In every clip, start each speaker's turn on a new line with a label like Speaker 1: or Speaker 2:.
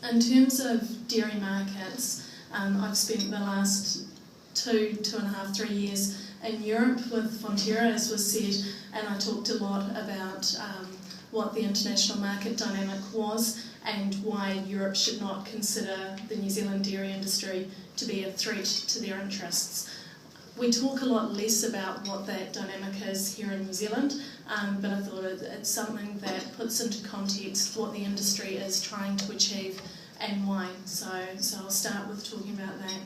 Speaker 1: In terms of dairy markets, I've spent the last 2.5, 3 years in Europe with Fonterra, as was said, and I talked a lot about what the international market dynamic was and why Europe should not consider the New Zealand dairy industry to be a threat to their interests. We talk a lot less about what that dynamic is here in New Zealand, but I thought it's something that puts into context what the industry is trying to achieve and why. So I'll start with talking about that.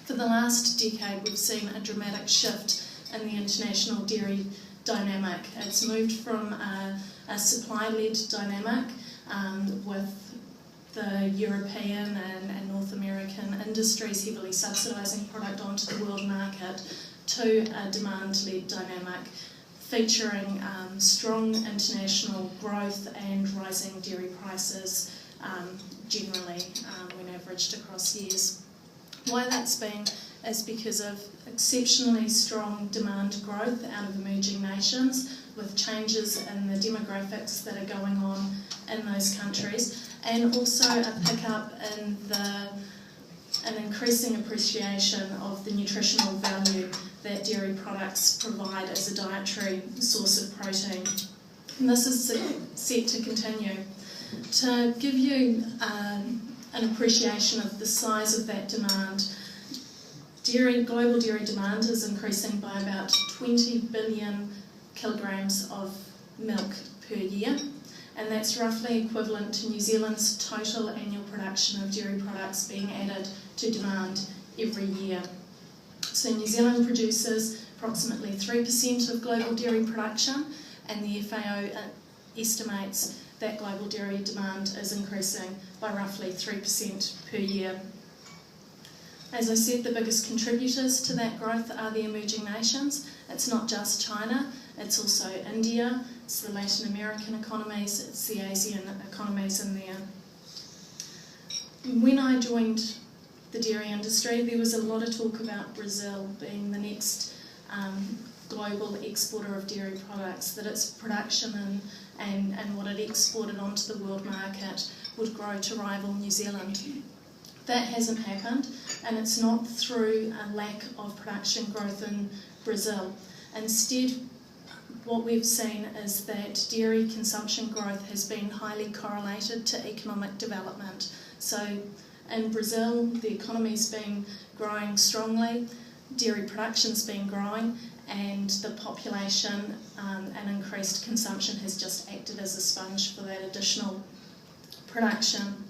Speaker 1: For the last decade, we've seen a dramatic shift in the international dairy dynamic. It's moved from a supply-led dynamic with the European and North American industries heavily subsidising product onto the world market to a demand-led dynamic featuring strong international growth and rising dairy prices generally when averaged across years. Why that's been is because of exceptionally strong demand growth out of emerging nations with changes in the demographics that are going on in those countries, and also a pickup in an increasing appreciation of the nutritional value that dairy products provide as a dietary source of protein. And this is set to continue. To give you an appreciation of the size of that demand, global dairy demand is increasing by about 20 billion kilograms of milk per year, and that's roughly equivalent to New Zealand's total annual production of dairy products being added to demand every year. So New Zealand produces approximately 3% of global dairy production, and the FAO estimates that global dairy demand is increasing by roughly 3% per year. As I said, the biggest contributors to that growth are the emerging nations. It's not just China, it's also India, it's the Latin American economies, it's the Asian economies in there. When I joined the dairy industry, there was a lot of talk about Brazil being the next global exporter of dairy products, that its production and what it exported onto the world market would grow to rival New Zealand. That hasn't happened, and it's not through a lack of production growth in Brazil. Instead, what we've seen is that dairy consumption growth has been highly correlated to economic development. So in Brazil, the economy's been growing strongly, dairy production's been growing, and the population and increased consumption has just acted as a sponge for that additional production.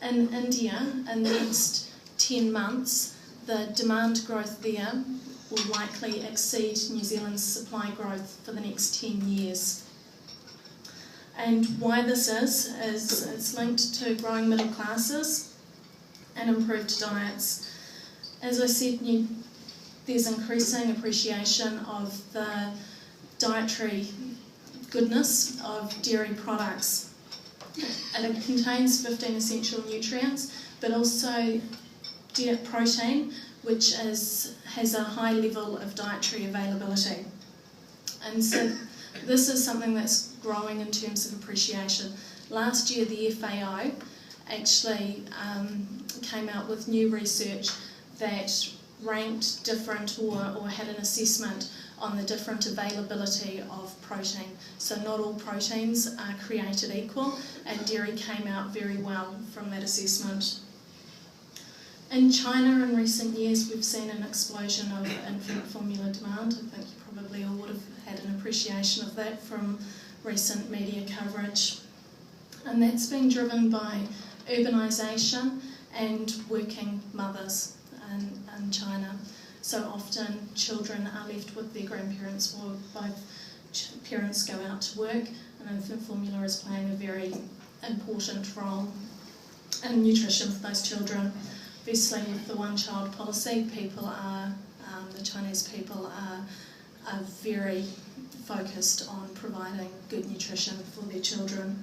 Speaker 1: In India, in the next 10 months, the demand growth there will likely exceed New Zealand's supply growth for the next 10 years. And why this is it's linked to growing middle classes and improved diets. As I said, there's increasing appreciation of the dietary goodness of dairy products. And it contains 15 essential nutrients, but also protein, which has a high level of dietary availability. And so this is something that's growing in terms of appreciation. Last year, the FAO actually came out with new research that ranked different or had an assessment on the different availability of protein. So not all proteins are created equal, and dairy came out very well from that assessment. In China in recent years, we've seen an explosion of infant formula demand. I think you probably all would have had an appreciation of that from recent media coverage. And that's been driven by urbanisation and working mothers in China. So often children are left with their grandparents, or both parents go out to work, and infant formula is playing a very important role in nutrition for those children. Obviously, with the one-child policy, the Chinese people are very focused on providing good nutrition for their children.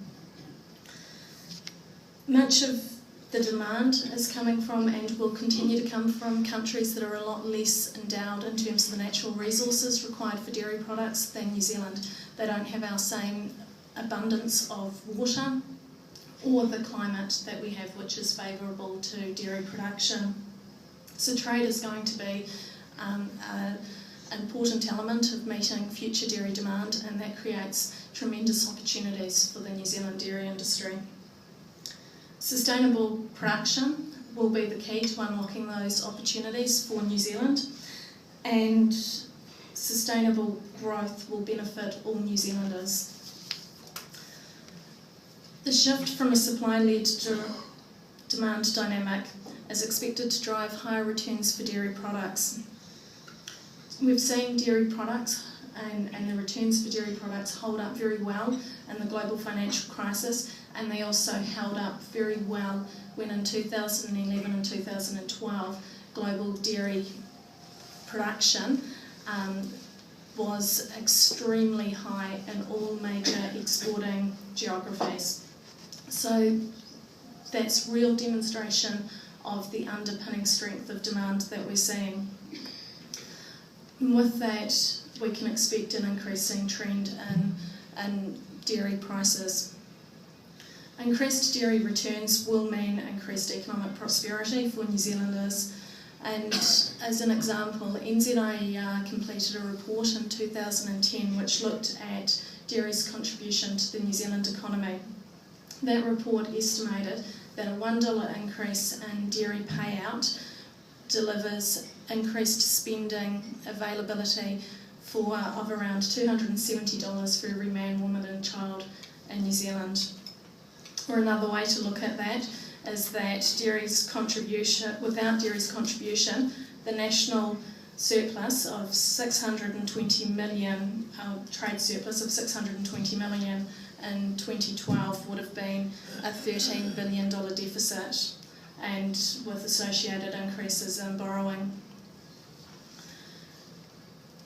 Speaker 1: Much of the demand is coming from, and will continue to come from, countries that are a lot less endowed in terms of the natural resources required for dairy products than New Zealand. They don't have our same abundance of water, or the climate that we have, which is favourable to dairy production. So trade is going to be an important element of meeting future dairy demand, and that creates tremendous opportunities for the New Zealand dairy industry. Sustainable production will be the key to unlocking those opportunities for New Zealand, and sustainable growth will benefit all New Zealanders. The shift from a supply-led demand dynamic is expected to drive higher returns for dairy products. We've seen dairy products and the returns for dairy products hold up very well in the global financial crisis, and they also held up very well when in 2011 and 2012 global dairy production was extremely high in all major exporting geographies. So that's real demonstration of the underpinning strength of demand that we're seeing. And with that, we can expect an increasing trend in dairy prices. Increased dairy returns will mean increased economic prosperity for New Zealanders. And as an example, NZIER completed a report in 2010 which looked at dairy's contribution to the New Zealand economy. That report estimated that a $1 increase in dairy payout delivers increased spending availability of around $270 for every man, woman and child in New Zealand. Or another way to look at that is that without dairy's contribution, the national surplus of 620 million, trade surplus of 620 million in 2012 would have been a $13 billion deficit, and with associated increases in borrowing.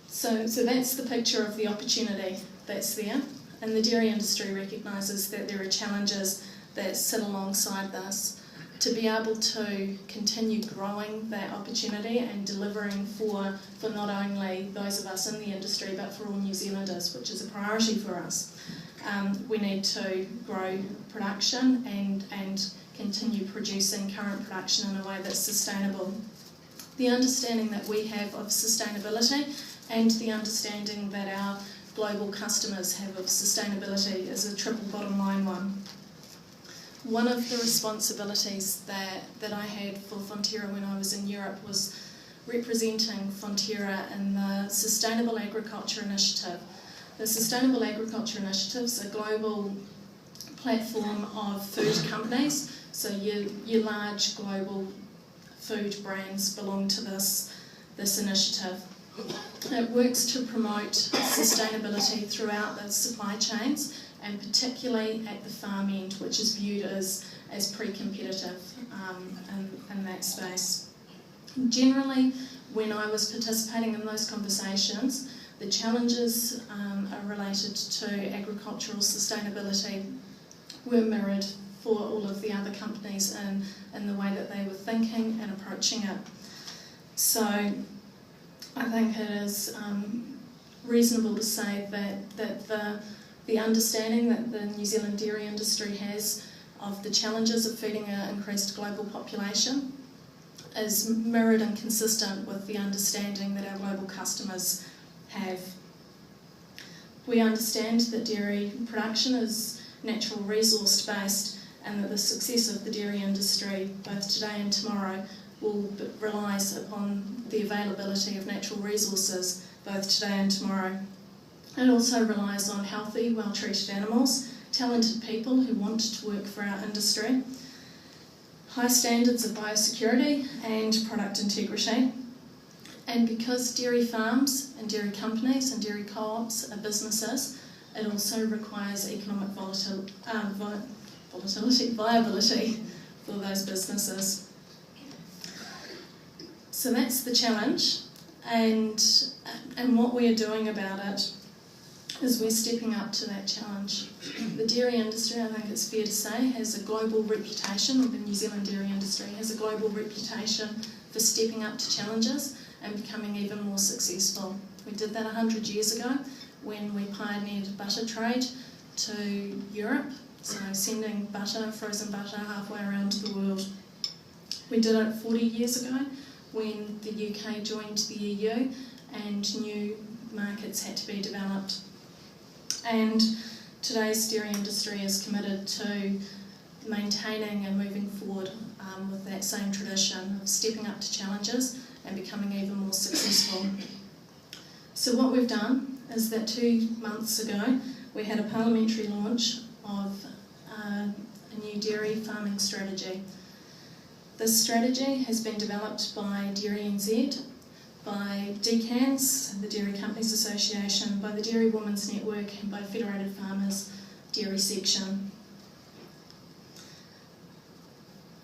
Speaker 1: So that's the picture of the opportunity that's there, and the dairy industry recognises that there are challenges that sit alongside this. To be able to continue growing that opportunity and delivering for not only those of us in the industry but for all New Zealanders, which is a priority for us, we need to grow production and continue producing current production in a way that's sustainable. The understanding that we have of sustainability and the understanding that our global customers have of sustainability is a triple bottom line one. One of the responsibilities that I had for Fonterra when I was in Europe was representing Fonterra in the Sustainable Agriculture Initiative. The Sustainable Agriculture Initiative is a global platform of food companies, so your large global food brands belong to this initiative. It works to promote sustainability throughout the supply chains, and particularly at the farm end, which is viewed as pre-competitive in that space. Generally, when I was participating in those conversations, the challenges are related to agricultural sustainability were mirrored for all of the other companies in the way that they were thinking and approaching it. So I think it is reasonable to say that the understanding that the New Zealand dairy industry has of the challenges of feeding an increased global population is mirrored and consistent with the understanding that our global customers have. We understand that dairy production is natural resource based, and that the success of the dairy industry, both today and tomorrow, relies upon the availability of natural resources, both today and tomorrow. It also relies on healthy, well-treated animals, talented people who want to work for our industry, high standards of biosecurity and product integrity. And because dairy farms and dairy companies and dairy co-ops are businesses, it also requires economic viability for those businesses. So that's the challenge, and what we are doing about it is we're stepping up to that challenge. The dairy industry, I think it's fair to say, has a global reputation, or the New Zealand dairy industry has a global reputation for stepping up to challenges and becoming even more successful. We did that 100 years ago when we pioneered butter trade to Europe, so sending butter, frozen butter, halfway around the world. We did it 40 years ago when the UK joined the EU and new markets had to be developed. And today's dairy industry is committed to maintaining and moving forward with that same tradition of stepping up to challenges and becoming even more successful. So what we've done is that 2 months ago we had a parliamentary launch of a new dairy farming strategy. This strategy has been developed by Dairy NZ, by DCANS, the Dairy Companies Association, by the Dairy Women's Network and by Federated Farmers Dairy Section.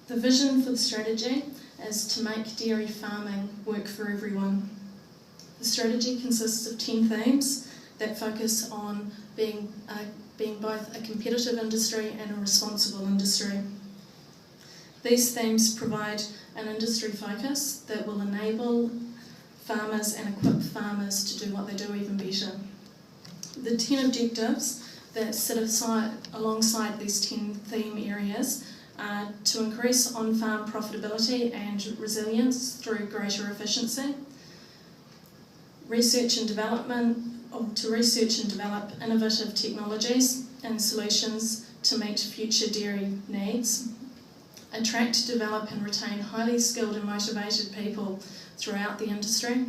Speaker 1: The vision for the strategy is to make dairy farming work for everyone. The strategy consists of 10 themes that focus on being both a competitive industry and a responsible industry. These themes provide an industry focus that will enable farmers and equip farmers to do what they do even better. The 10 objectives that sit alongside these 10 theme areas are to increase on-farm profitability and resilience through greater efficiency, to research and develop innovative technologies and solutions to meet future dairy needs, attract, develop and retain highly skilled and motivated people throughout the industry,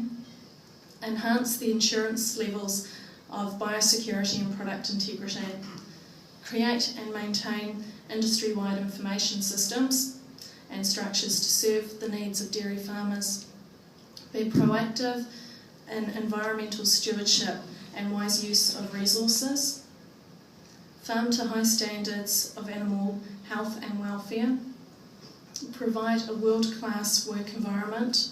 Speaker 1: enhance the insurance levels of biosecurity and product integrity, create and maintain industry-wide information systems and structures to serve the needs of dairy farmers, be proactive in environmental stewardship and wise use of resources, farm to high standards of animal health and welfare, provide a world-class work environment,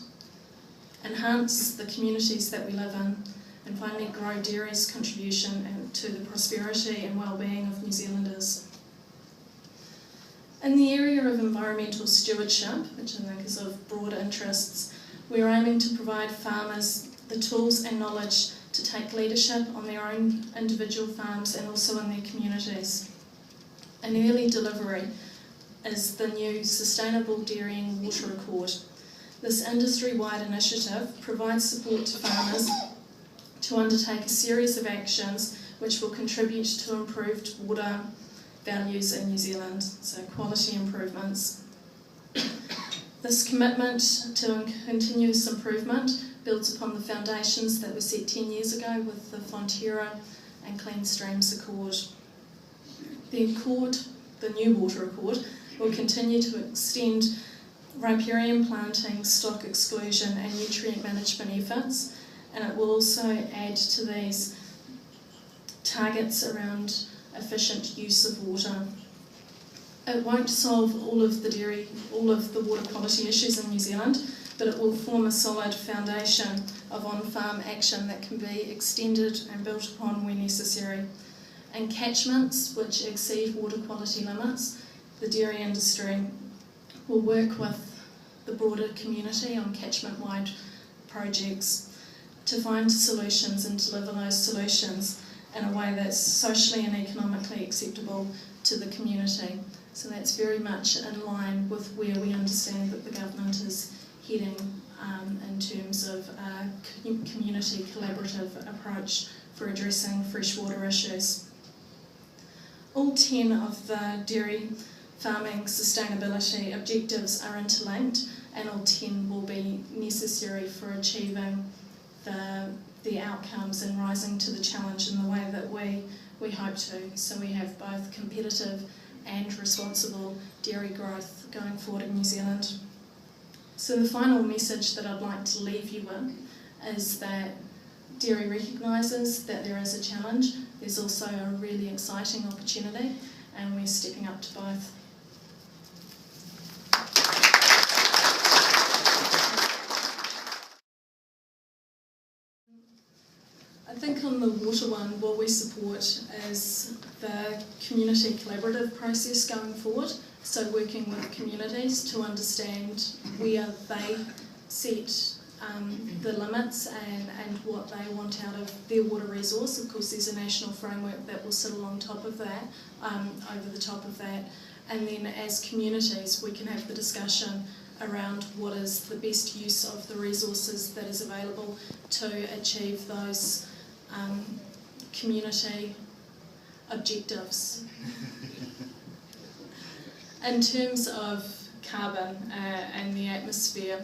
Speaker 1: enhance the communities that we live in, and finally grow dairy's contribution to the prosperity and well-being of New Zealanders. In the area of environmental stewardship, which I think is of broad interests, we're aiming to provide farmers the tools and knowledge to take leadership on their own individual farms and also in their communities. An early delivery is the new Sustainable Dairying Water Accord. This industry-wide initiative provides support to farmers to undertake a series of actions which will contribute to improved water values in New Zealand, so quality improvements. This commitment to continuous improvement builds upon the foundations that were set 10 years ago with the Fonterra and Clean Streams Accord. The new Water Accord, will continue to extend riparian planting, stock exclusion and nutrient management efforts, and it will also add to these targets around efficient use of water. It won't solve all of the water quality issues in New Zealand, but it will form a solid foundation of on-farm action that can be extended and built upon where necessary. In catchments which exceed water quality limits, the dairy industry will work with the broader community on catchment-wide projects to find solutions and deliver those solutions in a way that's socially and economically acceptable to the community. So that's very much in line with where we understand that the government is heading in terms of a community collaborative approach for addressing freshwater issues. All 10 of the dairy farming sustainability objectives are interlinked, and all 10 will be necessary for achieving the outcomes and rising to the challenge in the way that we hope to. So we have both competitive and responsible dairy growth going forward in New Zealand. So the final message that I'd like to leave you with is that dairy recognises that there is a challenge. There's also a really exciting opportunity, and we're stepping up to both. I think on the water one, what we support is the community collaborative process going forward. So working with communities to understand where they set the limits and what they want out of their water resource. Of course, there's a national framework that will sit along top of that, over the top of that. And then as communities, we can have the discussion around what is the best use of the resources that is available to achieve those community objectives. In terms of carbon and the atmosphere,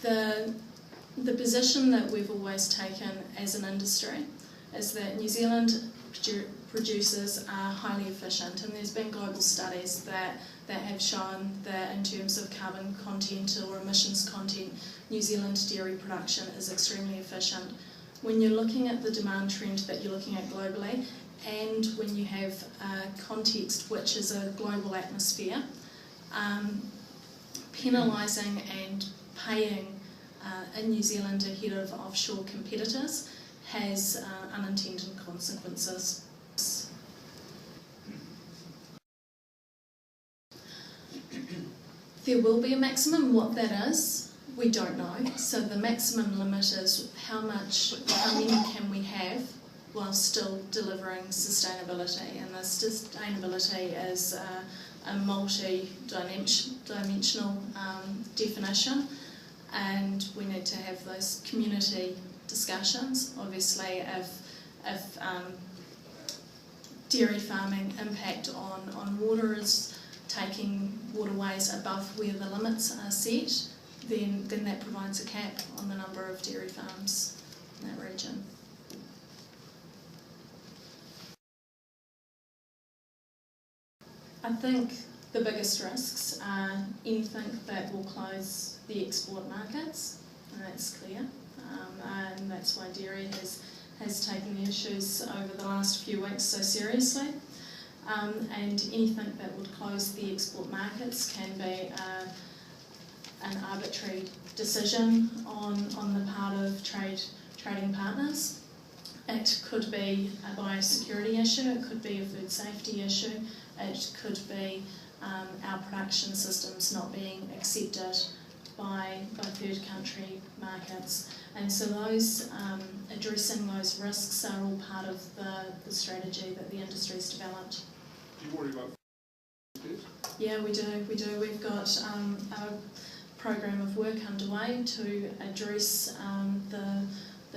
Speaker 1: the position that we've always taken as an industry is that New Zealand producers are highly efficient, and there's been global studies that have shown that in terms of carbon content or emissions content, New Zealand dairy production is extremely efficient. When you're looking at the demand trend that you're looking at globally, and when you have a context which is a global atmosphere, penalising and paying in New Zealand ahead of offshore competitors has unintended consequences. There will be a maximum. What that is, we don't know. So the maximum limit is how many can we have while still delivering sustainability, and the sustainability is a multi-dimensional definition, and we need to have those community discussions. Obviously, if dairy farming impact on water is taking waterways above where the limits are set, then that provides a cap on the number of dairy farms in that region. I think the biggest risks are anything that will close the export markets, and that's clear, and that's why dairy has taken the issues over the last few weeks so seriously. And anything that would close the export markets can be an arbitrary decision on the part of trading partners. It could be a biosecurity issue, it could be a food safety issue, it could be our production systems not being accepted by third country markets. And so those addressing those risks are all part of the strategy that the industry's developed.
Speaker 2: Do you worry about this?
Speaker 1: Yeah, we do. We've got a program of work underway to address the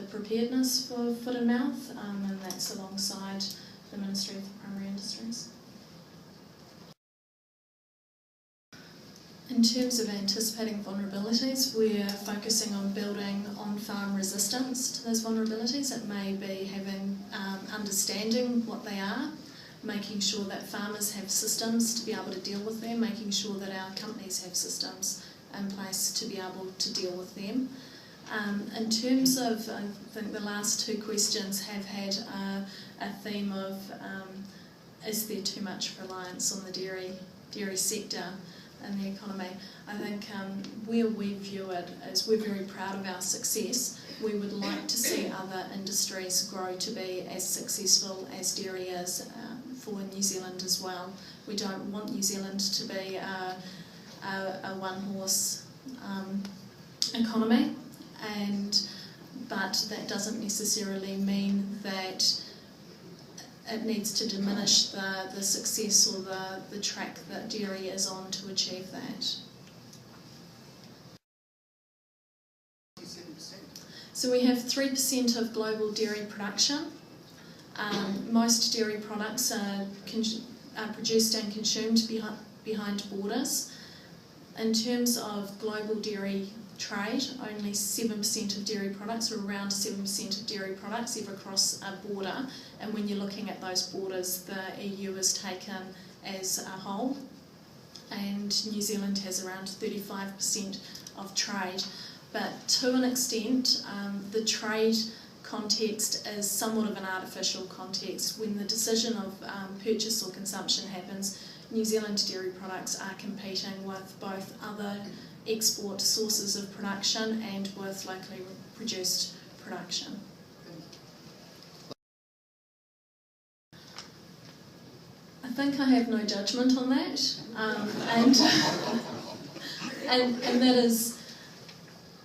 Speaker 1: preparedness for foot and mouth, and that's alongside the Ministry of Primary Industries. In terms of anticipating vulnerabilities, we're focusing on building on-farm resistance to those vulnerabilities. It may be having understanding what they are, making sure that farmers have systems to be able to deal with them, making sure that our companies have systems in place to be able to deal with them. In terms of, I think the last two questions have had a theme of is there too much reliance on the dairy sector in the economy. I think where we view it is we're very proud of our success. We would like to see other industries grow to be as successful as dairy is for New Zealand as well. We don't want New Zealand to be a one-horse economy, but that doesn't necessarily mean that it needs to diminish the success or the track that dairy is on to achieve that. So we have 3% of global dairy production. Most dairy products are produced and consumed behind borders. In terms of global dairy trade, only 7% of dairy products, or around 7% of dairy products, ever cross a border. And when you're looking at those borders, the EU is taken as a whole, and New Zealand has around 35% of trade. But to an extent, the trade context is somewhat of an artificial context. When the decision of purchase or consumption happens, New Zealand dairy products are competing with both other export sources of production and with locally produced production. I think I have no judgment on that, and that is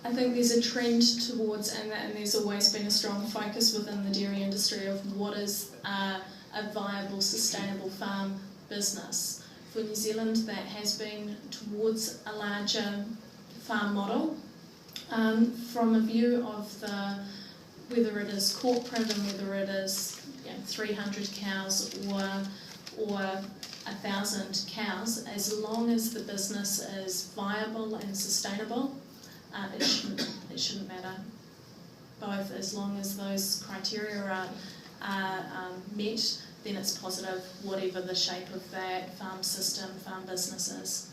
Speaker 1: I think there's a trend towards, and there's always been a strong focus within the dairy industry of what is a viable, sustainable farm business. For New Zealand, that has been towards a larger farm model. From a view of whether it is corporate and whether it is 300 cows or 1,000 cows, as long as the business is viable and sustainable, it shouldn't matter. Both, as long as those criteria are met, then it's positive, whatever the shape of that farm system, farm business is.